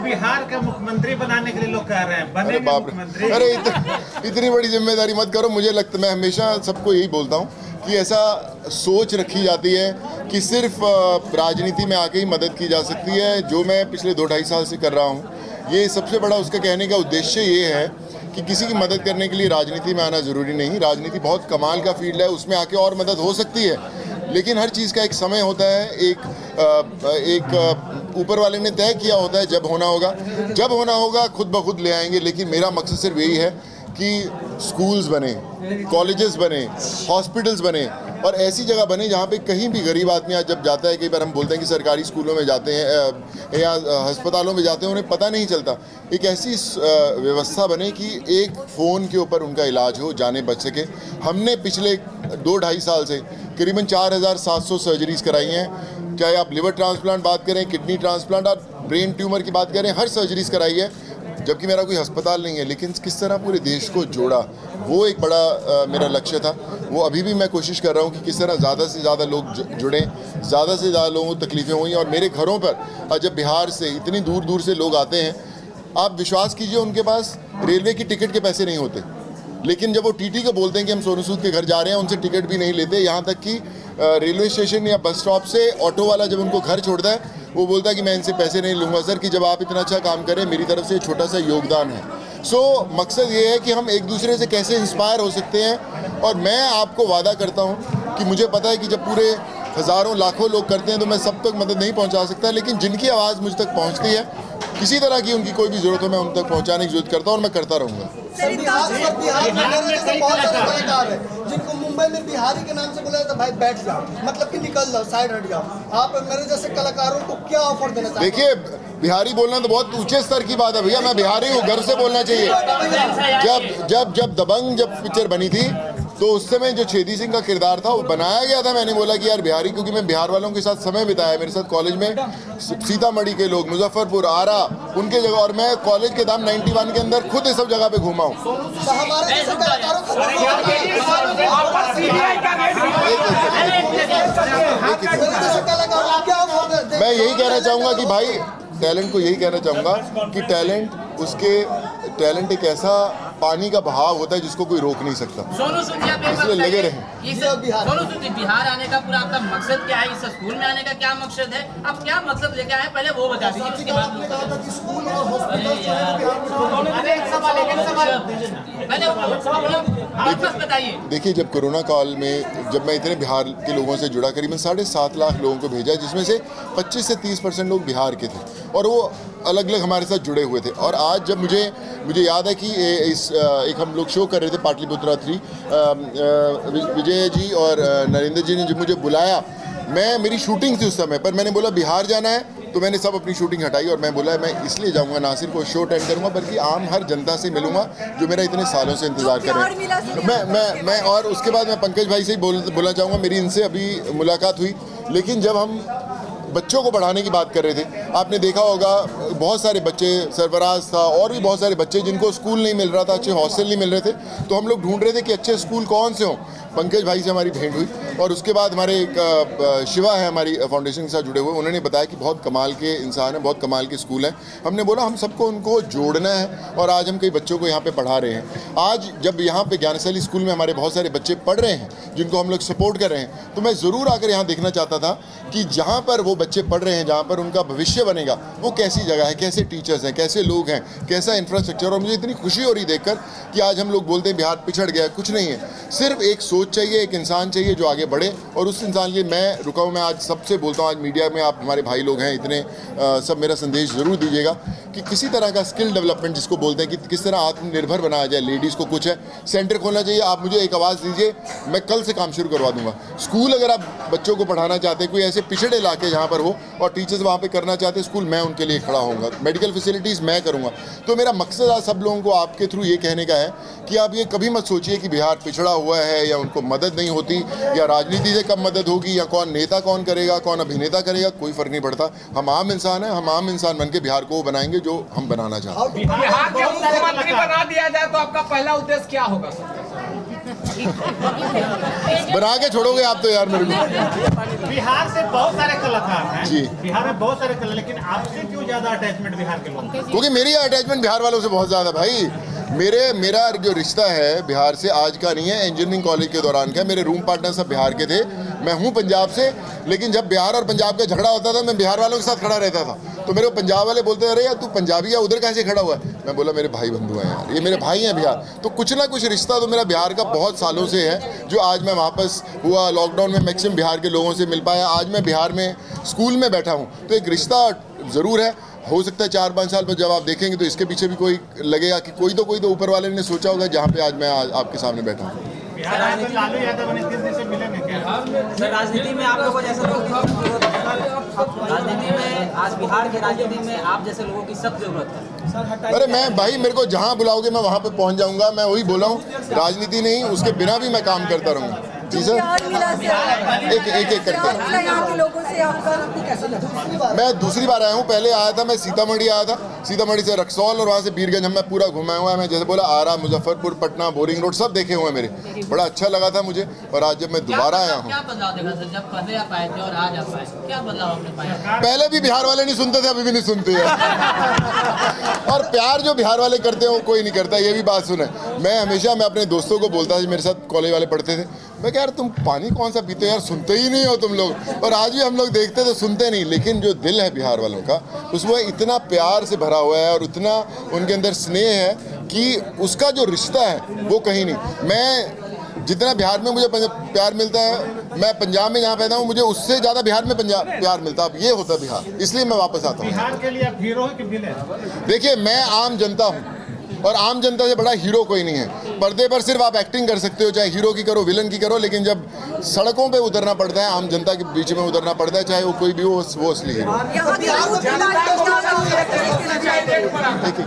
बिहार का मुख्यमंत्री बनाने के लिए लोग कह रहे हैं, बनेंगे मुख्यमंत्री। अरे इतनी बड़ी जिम्मेदारी मत करो। मुझे लगता, मैं हमेशा सबको यही बोलता हूँ कि ऐसा सोच रखी जाती है कि सिर्फ राजनीति में आके ही मदद की जा सकती है, जो मैं पिछले 2-2.5 साल से कर रहा हूँ। ये सबसे बड़ा उसका कहने का उद्देश्य ये है कि किसी की मदद करने के लिए राजनीति में आना ज़रूरी नहीं। राजनीति बहुत कमाल का फील्ड है, उसमें आके और मदद हो सकती है, लेकिन हर चीज़ का एक समय होता है, एक ऊपर वाले ने तय किया होता है जब होना होगा। जब होना होगा खुद ब खुद ले आएंगे। लेकिन मेरा मकसद सिर्फ यही है कि स्कूल्स बने, कॉलेजेस बने, हॉस्पिटल्स बने और ऐसी जगह बने जहाँ पे कहीं भी गरीब आदमी आज जब जाता है, कई बार हम बोलते हैं कि सरकारी स्कूलों में जाते हैं या अस्पतालों में जाते हैं, उन्हें पता नहीं चलता। एक ऐसी व्यवस्था बने कि एक फ़ोन के ऊपर उनका इलाज हो, जाने बच सके। हमने पिछले 2-2.5 साल से करीबन 4700 सर्जरीज कराई हैं। चाहे आप लिवर ट्रांसप्लांट बात करें, किडनी ट्रांसप्लांट और ब्रेन ट्यूमर की बात करें, हर सर्जरीज कराई है, जबकि मेरा कोई अस्पताल नहीं है। लेकिन किस तरह पूरे देश को जोड़ा, वो एक बड़ा मेरा लक्ष्य था। वो अभी भी मैं कोशिश कर रहा हूँ कि किस तरह ज़्यादा से ज़्यादा लोग जुड़ें, ज़्यादा से ज़्यादा लोगों को तकलीफ़ें हुई। और मेरे घरों पर जब बिहार से इतनी दूर दूर से लोग आते हैं, आप विश्वास कीजिए उनके पास रेलवे की टिकट के पैसे नहीं होते, लेकिन जब वो टीटी को बोलते हैं कि हम सोनू सूद के घर जा रहे हैं, उनसे टिकट भी नहीं लेते। यहाँ तक कि रेलवे स्टेशन या बस स्टॉप से ऑटो वाला जब उनको घर छोड़ता है, वो बोलता है कि मैं इनसे पैसे नहीं लूँगा सर, कि जब आप इतना अच्छा काम करें, मेरी तरफ से छोटा सा योगदान है। मकसद ये है कि हम एक दूसरे से कैसे इंस्पायर हो सकते हैं। और मैं आपको वादा करता हूँ कि मुझे पता है कि जब पूरे हज़ारों लाखों लोग करते हैं तो मैं सब तक मदद नहीं पहुँचा सकता, लेकिन जिनकी आवाज़ मुझ तक पहुँचती है, किसी तरह की उनकी कोई भी ज़रूरत हो, मैं उन तक पहुँचाने की जरूरत करता हूँ और मैं करता रहूँगा। बिहार में जैसे बहुत सारे कलाकार हैं जिनको मुंबई में बिहारी के नाम से बोला जाता है, भाई बैठ जाओ, मतलब कि निकल जाओ, साइड हट जाओ। आप मेरे जैसे कलाकारों को क्या ऑफर देना चाहते हैं? देखिए, बिहारी बोलना तो बहुत ऊंचे स्तर की बात है भैया। मैं बिहारी हूँ, गर्व से बोलना चाहिए। जब दबंग पिक्चर बनी थी, तो उस समय जो छेदी सिंह का किरदार था वो बनाया गया था। मैंने बोला कि यार बिहारी, क्योंकि मैं बिहार वालों के साथ समय बिताया, मेरे साथ कॉलेज में सीतामढ़ी के लोग, मुजफ्फरपुर, आरा, उनके जगह, और मैं कॉलेज के दाम 91 के अंदर खुद इस सब जगह पे घूमा हूँ। मैं यही कहना चाहूँगा कि भाई, टैलेंट को यही कहना चाहूँगा कि टैलेंट एक ऐसा पानी का बहाव होता है जिसको कोई रोक नहीं सकता। सोनू सूद जी, इसलिए लगे रहे। सोनू सूद जी, बिहार आने का पूरा आपका मकसद क्या है? इस स्कूल में आने का क्या मकसद है? आप क्या मकसद लेके आए, पहले वो बता दीजिए, उसके बाद बताइए। देखिए, जब कोरोना काल में जब मैं इतने बिहार के लोगों से जुड़ा, करीबन 7.5 लाख लोगों को भेजा, जिसमें से 25 से 30% लोग बिहार के थे और वो अलग अलग हमारे साथ जुड़े हुए थे। और आज जब मुझे याद है कि एक हम लोग शो कर रहे थे पाटलिपुत्रा 3, विजय जी और नरेंद्र जी ने जब मुझे बुलाया, मेरी शूटिंग थी उस समय पर, मैंने बोला बिहार जाना है, तो मैंने सब अपनी शूटिंग हटाई और मैं बोला मैं इसलिए जाऊंगा, ना सिर्फ वो शो अटेंड करूंगा बल्कि आम हर जनता से मिलूंगा जो मेरा इतने सालों से इंतजार कर रहे हैं। मैं और उसके बाद मैं पंकज भाई से ही बोलना चाहूँगा, मेरी इनसे अभी मुलाकात हुई, लेकिन जब हम बच्चों को पढ़ाने की बात कर रहे थे, आपने देखा होगा बहुत सारे बच्चे, सरफराज था और भी बहुत सारे बच्चे जिनको स्कूल नहीं मिल रहा था, अच्छे हॉस्टल नहीं मिल रहे थे, तो हम लोग ढूंढ रहे थे कि अच्छे स्कूल कौन से हों। पंकज भाई से हमारी भेंट हुई और उसके बाद हमारे एक शिवा है हमारी फाउंडेशन के साथ जुड़े हुए, उन्होंने बताया कि बहुत कमाल के इंसान हैं, बहुत कमाल के स्कूल हैं। हमने बोला हम सबको उनको जोड़ना है और आज हम कई बच्चों को यहाँ पे पढ़ा रहे हैं। आज जब यहाँ पे ज्ञानशैली स्कूल में हमारे बहुत सारे बच्चे पढ़ रहे हैं जिनको हम लोग सपोर्ट कर रहे हैं, तो मैं ज़रूर आकर यहाँ देखना चाहता था कि जहाँ पर वो बच्चे पढ़ रहे हैं, जहाँ पर उनका भविष्य बनेगा, वो कैसी जगह है, कैसे टीचर्स हैं, कैसे लोग हैं, कैसा इंफ्रास्ट्रक्चर। और मुझे इतनी खुशी हो रही देखकर कि आज हम लोग बोलते हैं बिहार पिछड़ गया, कुछ नहीं है, सिर्फ एक सोच चाहिए, एक इंसान चाहिए जो आगे बढ़े। और उस इंसान के लिए मैं रुका हूँ। मैं आज सबसे बोलता हूँ, आज मीडिया में आप हमारे भाई लोग हैं इतने, सब मेरा संदेश ज़रूर दीजिएगा कि किसी तरह का स्किल डेवलपमेंट जिसको बोलते हैं कि किस तरह आत्मनिर्भर बनाया जाए। लेडीज़ को कुछ है, सेंटर खोलना चाहिए। आप मुझे एक आवाज़ दीजिए, मैं कल से काम शुरू करवा दूंगा। स्कूल अगर आप बच्चों को पढ़ाना चाहते हैं, कोई ऐसे पिछड़े इलाके जहाँ पर हो और टीचर्स वहाँ पे करना चाहते हैं स्कूल, मैं उनके लिए खड़ा होऊंगा। मेडिकल फैसिलिटीज़ मैं करूँगा। तो मेरा मकसद आज सब लोगों को आपके थ्रू ये कहने का है कि आप ये कभी मत सोचिए कि बिहार पिछड़ा हुआ है या उनको मदद नहीं होती या राजनीति से कब मदद होगी या कौन नेता कौन करेगा, कौन अभिनेता करेगा, कोई फ़र्क नहीं पड़ता। हम आम इंसान हैं, हम आम इंसान बन के बिहार को वो बनाएंगे जो हम बनाना चाहते हैं। बिहार के मुख्यमंत्री बना दिया जाए तो आपका पहला उद्देश्य क्या होगा सर? बना के छोड़ोगे आप तो यार मेरे को। बिहार से बहुत सारे कलाकार हैं जी। बिहार में बहुत सारे कलाकार, लेकिन आपसे क्यों ज्यादा अटैचमेंट बिहार के लोगों को? क्योंकि मेरी अटैचमेंट बिहार वालों से बहुत ज़्यादा भाई। मेरा जो रिश्ता है बिहार से आज का नहीं है, इंजीनियरिंग कॉलेज के दौरान का। मेरे रूम पार्टनर सब बिहार के थे, मैं हूँ पंजाब से, लेकिन जब बिहार और पंजाब का झगड़ा होता था मैं बिहार वालों के साथ खड़ा रहता था। तो मेरे को पंजाब वाले बोलते अरे यार तू पंजाबी है, उधर कैसे खड़ा हुआ है? मैं बोला मेरे भाई बंधु हैं यार, ये मेरे भाई हैं बिहार। तो कुछ ना कुछ रिश्ता तो मेरा बिहार का बहुत सालों से है, जो आज मैं वापस हुआ लॉकडाउन में मैक्सिमम बिहार के लोगों से मिल पाया। आज मैं बिहार में स्कूल में बैठा हूँ, तो एक रिश्ता ज़रूर है। हो सकता है 4-5 साल पर जब आप देखेंगे तो इसके पीछे भी कोई लगेगा कि कोई तो ऊपर वाले ने सोचा होगा, जहाँ पे आज मैं आपके सामने बैठा हूँ। बिहार आए तो लालू यादव ने 3 दिन से मिले नहीं क्या? सर राजनीति में आप लोगों जैसे लोग राजनीति में आज बिहार की राजनीति में आप जैसे लोगों की सख्त जरूरत है। अरे मैं भाई, मेरे को जहाँ बुलाओगे मैं वहाँ पे पहुँच जाऊँगा। मैं वही बोला हूँ, राजनीति नहीं, उसके बिना भी मैं काम करता रहूँगा। जी सर, एक करके यहाँ के लोगों से आपका कैसे लगा? मैं दूसरी बार आया हूँ। पहले आया था मैं सीतामढ़ी आया था, सीतामढ़ी से रक्सौल और वहाँ से बीरगंज हम मैं पूरा घुमाया हुआ है। मैं जैसे बोला आरा, मुजफ्फरपुर, पटना, बोरिंग रोड सब देखे हुए हैं मेरे। बड़ा अच्छा लगा था मुझे। और आज जब मैं दोबारा आया हूँ, क्या बदलाव देखा सर? जब पहले आप आए थे और आज आप आए, क्या बदलाव आपने पाया? पहले भी बिहार वाले नहीं सुनते थे, अभी भी नहीं सुनते हैं। और प्यार जो बिहार वाले करते हैं वो कोई नहीं करता, ये भी बात सुने। मैं अपने दोस्तों को बोलता था, मेरे साथ कॉलेज वाले पढ़ते थे, मैं कह यार तुम पानी कौन सा पीते हो यार, सुनते ही नहीं हो तुम लोग। और आज भी हम लोग देखते तो सुनते नहीं, लेकिन जो दिल है बिहार वालों का उसमें इतना प्यार से भरा हुआ है और उतना उनके अंदर स्नेह है कि उसका जो रिश्ता है वो कहीं नहीं। मैं जितना बिहार में मुझे प्यार मिलता है, मैं पंजाब में जहाँ पैदा हूँ, मुझे उससे ज़्यादा बिहार में प्यार मिलता है। अब ये होता है बिहार, इसलिए मैं वापस आता हूँ। बिहार के लिए आप हीरो हैं कि विलेन? देखिए, मैं आम जनता हूँ और आम जनता से बड़ा हीरो कोई नहीं है। पर्दे पर सिर्फ आप एक्टिंग कर सकते हो, चाहे हीरो की करो, विलन की करो, लेकिन जब सड़कों पे उतरना पड़ता है, आम जनता के बीच में उतरना पड़ता है, चाहे वो कोई भी हो, वो असली हीरो।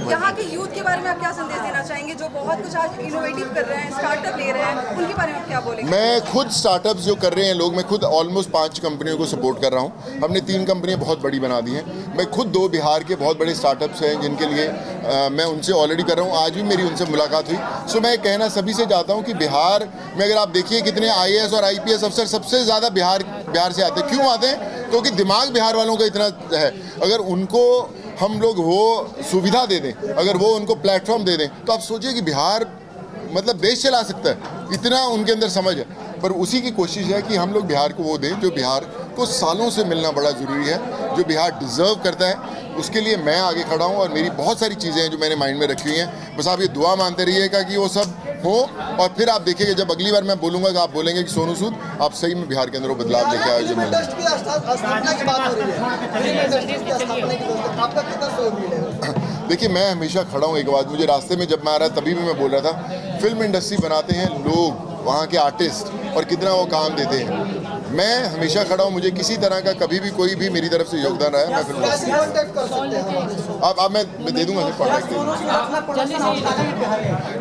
यहाँ के यूथ के बारे में आप क्या संदेश देना चाहेंगे, जो बहुत कुछ आज इनोवेटिव कर रहे हैं, स्टार्टअप ले रहे हैं, उनके बारे में आप क्या बोलेंगे? मैं खुद स्टार्टअप्स जो कर रहे हैं लोग, मैं खुद ऑलमोस्ट 5 कंपनियों को सपोर्ट कर रहा हूँ। हमने 3 कंपनियाँ बहुत बड़ी बना दी हैं। मैं खुद 2 बिहार के बहुत बड़े स्टार्टअप्स हैं जिनके लिए मैं उनसे ऑलरेडी कर रहा हूँ। आज भी मेरी उनसे मुलाकात हुई। सो मैं कहना सभी से चाहता हूँ कि बिहार में अगर आप देखिए कितने IAS और IPS अफसर सबसे ज़्यादा बिहार से आते हैं। क्यों आते हैं? क्योंकि दिमाग बिहार वालों का इतना है। अगर उनको हम लोग वो सुविधा दे दें, अगर वो उनको प्लेटफॉर्म दे दें, तो आप सोचिए कि बिहार मतलब देश चला सकता है, इतना उनके अंदर समझ है। पर उसी की कोशिश है कि हम लोग बिहार को वो दें जो बिहार को सालों से मिलना बड़ा ज़रूरी है, जो बिहार डिज़र्व करता है। उसके लिए मैं आगे खड़ा हूँ और मेरी बहुत सारी चीज़ें हैं जो मैंने माइंड में रखी हुई हैं। बस आप ये दुआ मानते रहिएगा कि वो सब हो, और फिर आप देखिएगा जब अगली बार मैं बोलूँगा कि आप बोलेंगे कि सोनू सूद आप सही में बिहार के अंदर वो बदलाव लेके आए जो मिलेगा। देखिए, मैं हमेशा खड़ा हूँ। एक बात मुझे रास्ते में जब मैं आ रहा तभी भी मैं बोल रहा था, फिल्म इंडस्ट्री बनाते हैं लोग, वहाँ के आर्टिस्ट, और कितना वो काम देते हैं। मैं हमेशा खड़ा हूँ। मुझे किसी तरह का कभी भी कोई भी मेरी तरफ से योगदान रहा है, मैं फिल्म अब मैं दे दूँगा कॉन्टैक्ट।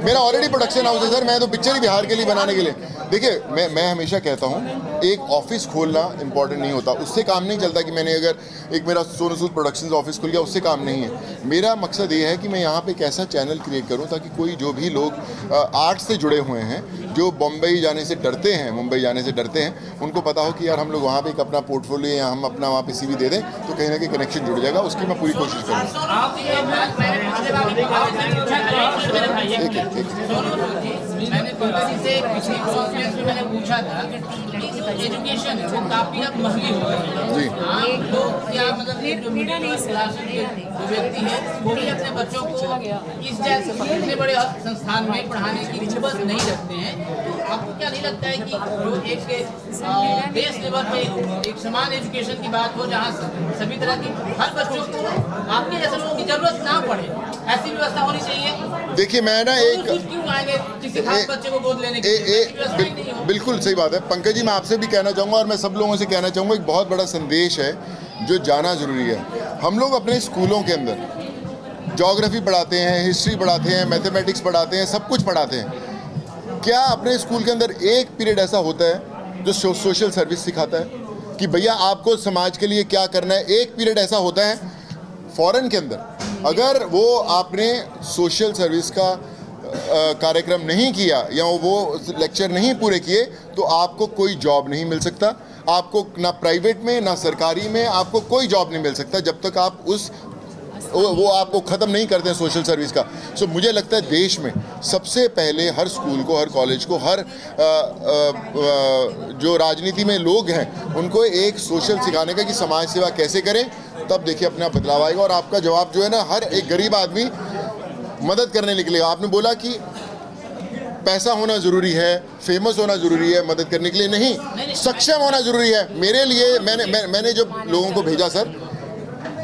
मेरा ऑलरेडी प्रोडक्शन हाउस है सर, मैं तो पिक्चर ही बिहार के लिए बनाने के लिए। देखिए, मैं हमेशा कहता हूँ एक ऑफिस खोलना इंपॉर्टेंट नहीं होता, उससे काम नहीं चलता। कि मैंने अगर एक मेरा सोनू सूद प्रोडक्शंस ऑफिस खुल गया, उससे काम नहीं है। मेरा मकसद ये है कि मैं यहाँ पे एक ऐसा चैनल क्रिएट करूँ ताकि कोई जो भी लोग आर्ट से जुड़े हुए हैं, जो बम्बई जाने से डरते हैं, मुंबई जाने से डरते हैं, उनको पता हो कि यार हम लोग वहाँ पे एक अपना पोर्टफोलियो या हम अपना वहाँ पे CV दे दें तो कहीं ना कहीं कनेक्शन जुड़ जाएगा। उसकी मैं पूरी कोशिश करूँगा। मैंने पंकज से पिछली कॉन्फ्रेंस में मैंने पूछा था कि एजुकेशन है वो काफी अब महंगी हो गई है जी। आम लोग क्या मतलब एक जो मिडिल क्लास के जो व्यक्ति है वो भी अपने बच्चों को इस जैसे इतने बड़े संस्थान में पढ़ाने की हिम्मत नहीं रखते हैं। तो आपको क्या नहीं लगता है कि जो एक बेस लेवल पे एक समान एजुकेशन की बात हो, जहाँ सभी तरह की हर बच्चों को आपके जैसे लोगों की जरूरत ना पड़े, ऐसी व्यवस्था होनी चाहिए? देखिए, मैं ना एक क्यों आएंगे किसी खास बच्चे को गोद लेने के लिए? बिल्कुल सही बात है पंकज जी। मैं आपसे भी कहना चाहूँगा और मैं सब लोगों से कहना चाहूँगा, एक बहुत बड़ा संदेश है जो जाना ज़रूरी है। हम लोग अपने स्कूलों के अंदर ज्योग्राफी पढ़ाते हैं, हिस्ट्री पढ़ाते हैं, मैथमेटिक्स पढ़ाते हैं, सब कुछ पढ़ाते हैं। क्या अपने स्कूल के अंदर एक पीरियड ऐसा होता है जो सोशल सर्विस सिखाता है कि भैया आपको समाज के लिए क्या करना है? एक पीरियड ऐसा होता है फॉरेन के अंदर, अगर वो आपने सोशल सर्विस का कार्यक्रम नहीं किया या वो लेक्चर नहीं पूरे किए तो आपको कोई जॉब नहीं मिल सकता। आपको ना प्राइवेट में ना सरकारी में आपको कोई जॉब नहीं मिल सकता जब तक आप वो आपको ख़त्म नहीं करते हैं सोशल सर्विस का। सो मुझे लगता है देश में सबसे पहले हर स्कूल को, हर कॉलेज को, हर जो राजनीति में लोग हैं उनको एक सोशल सिखाने का कि समाज सेवा कैसे करें, तब देखिए अपना बदलाव आएगा। और आपका जवाब जो है ना, हर एक गरीब आदमी मदद करने निकलेगा। आपने बोला कि पैसा होना ज़रूरी है, फेमस होना ज़रूरी है मदद करने के लिए, नहीं, सक्षम होना ज़रूरी है। मेरे लिए मैंने जो लोगों को भेजा सर,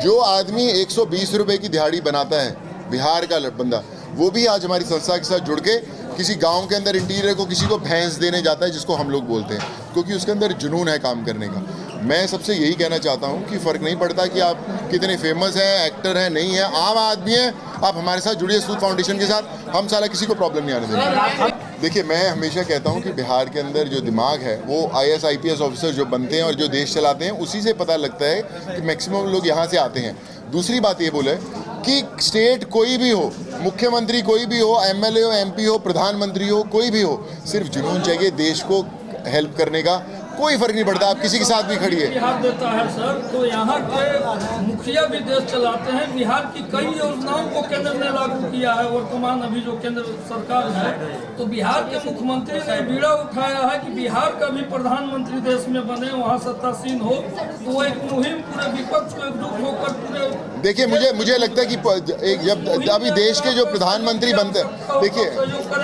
जो आदमी 120 रुपए की दिहाड़ी बनाता है, बिहार का बंदा, वो भी आज हमारी संस्था के साथ जुड़ के किसी गांव के अंदर इंटीरियर को किसी को भैंस देने जाता है, जिसको हम लोग बोलते हैं, क्योंकि उसके अंदर जुनून है काम करने का। मैं सबसे यही कहना चाहता हूं कि फ़र्क नहीं पड़ता कि आप कितने फेमस हैं, एक्टर हैं, नहीं है, आम आदमी हैं, आप हमारे साथ जुड़िए सूद फाउंडेशन के साथ। हम साला किसी को प्रॉब्लम नहीं आने देंगे। देखिए, मैं हमेशा कहता हूं कि बिहार के अंदर जो दिमाग है वो IAS IPS ऑफिसर जो बनते हैं और जो देश चलाते हैं, उसी से पता लगता है कि मैक्सिमम लोग यहाँ से आते हैं। दूसरी बात ये बोले कि स्टेट कोई भी हो, मुख्यमंत्री कोई भी हो, MLA हो, MP हो, प्रधानमंत्री हो, कोई भी हो, सिर्फ जुनून चाहिए देश को हेल्प करने का। कोई फर्क नहीं पड़ता आप किसी के साथ भी खड़िए। बिहार देता है सर, तो यहाँ के मुखिया भी देश चलाते हैं। बिहार की कई योजनाओं को केंद्र ने लागू किया है। वर्तमान अभी जो केंद्र सरकार है, तो बिहार के मुख्यमंत्री ने बीड़ा उठाया है कि बिहार का भी प्रधानमंत्री देश में बने, वहाँ सत्तासीन हो। तो वो एक मुहिम पूरे विपक्ष को एकजुट होकर पूरे, देखिए मुझे लगता है कि जब अभी देश के जो प्रधानमंत्री बनते हैं,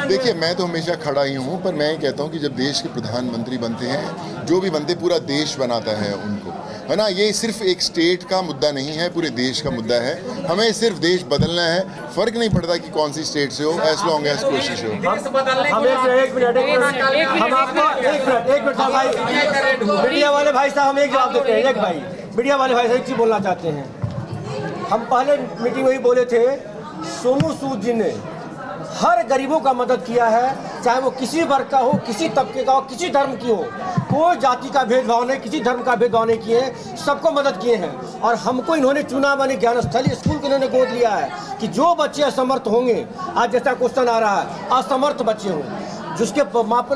देखिए मैं तो हमेशा खड़ा ही हूँ, पर मैं कहता हूँ कि जब देश के प्रधानमंत्री बनते हैं, जो भी बनते, पूरा देश बनाता है उनको, है ना। ये सिर्फ एक स्टेट का मुद्दा नहीं है, पूरे देश का मुद्दा है। हमें सिर्फ देश बदलना है, फ़र्क नहीं पड़ता कि कौन सी स्टेट से हो, एज लॉन्ग एज कोशिश हो। मीडिया वाले भाई साहब हम एक जवाब देते हैं। एक भाई मीडिया वाले भाई साहब एक चीज़ बोलना चाहते हैं। हम पहले मीटिंग में ही बोले थे, सोनू सूद जी ने हर गरीबों का मदद किया है, चाहे वो किसी वर्ग का हो, किसी तबके का हो, किसी धर्म की हो, कोई जाति का भेदभाव नहीं, किसी धर्म का भेदभाव नहीं किए, सबको मदद किए हैं। और हमको इन्होंने चुना, माने ज्ञानस्थली स्कूल को इन्होंने गोद लिया है कि जो बच्चे असमर्थ होंगे, आज जैसा क्वेश्चन आ रहा है, असमर्थ बच्चे हों, जिसके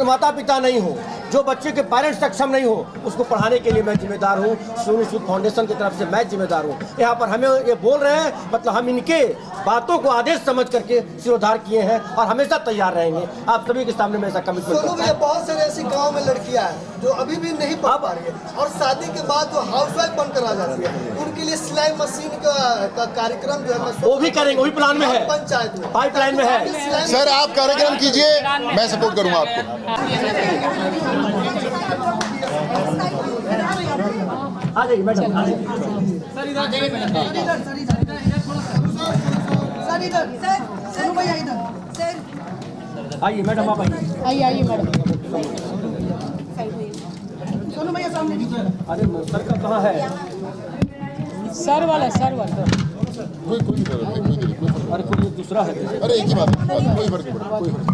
माता पिता नहीं हो, जो बच्चे के पेरेंट्स सक्षम नहीं हो, उसको पढ़ाने के लिए मैं जिम्मेदार हूँ। सोनू सूद फाउंडेशन की तरफ से मैं जिम्मेदार हूँ। यहाँ पर हमें ये बोल रहे हैं, मतलब हम इनके बातों को आदेश समझ करके सिरोधार किए हैं और हमेशा तैयार रहेंगे। आप सभी के सामने मैं ऐसा कमिटमेंट करता हूं। बहुत सारे ऐसी गाँव में लड़कियाँ हैं जो अभी भी नहीं पढ़ पा रही है और शादी के बाद वो हाउसवाइफ बनकर आ जाती है। उनके लिए सिलाई मशीन का कार्यक्रम जो है वो भी करेंगे, वही प्लान में है, पंचायत में, पाइपलाइन में है। सर आप कार्यक्रम कीजिए, मैं सपोर्ट करूँगा आपको। आ जाइए मैडम, आ जाइए। आइए मैडम, आप आइए। आइए मैडम। सोनू भैया सामने। अरे सर का कहाँ है? सर वाला कोई अरे कोई दूसरा है। अरे एक ही बात है, कोई फर्क नहीं पड़ता, कोई फर्क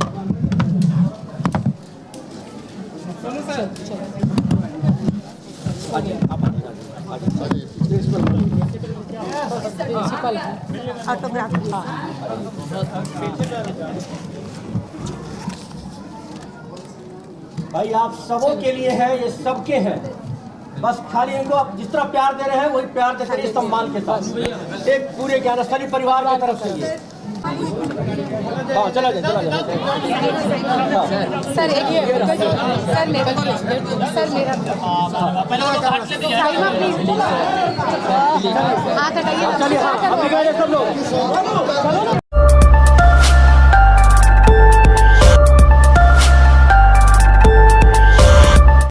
भाई आप सबों के लिए है, ये सबके हैं। बस खाली इनको आप जिस तरह प्यार दे रहे हैं वही प्यार देते रहिए सम्मान के साथ, एक पूरे ज्ञानस्थली परिवार की तरफ से ये। हाँ चला जाए। सर एक सर मेरा हाथ हटाइए। चलिए सब लोग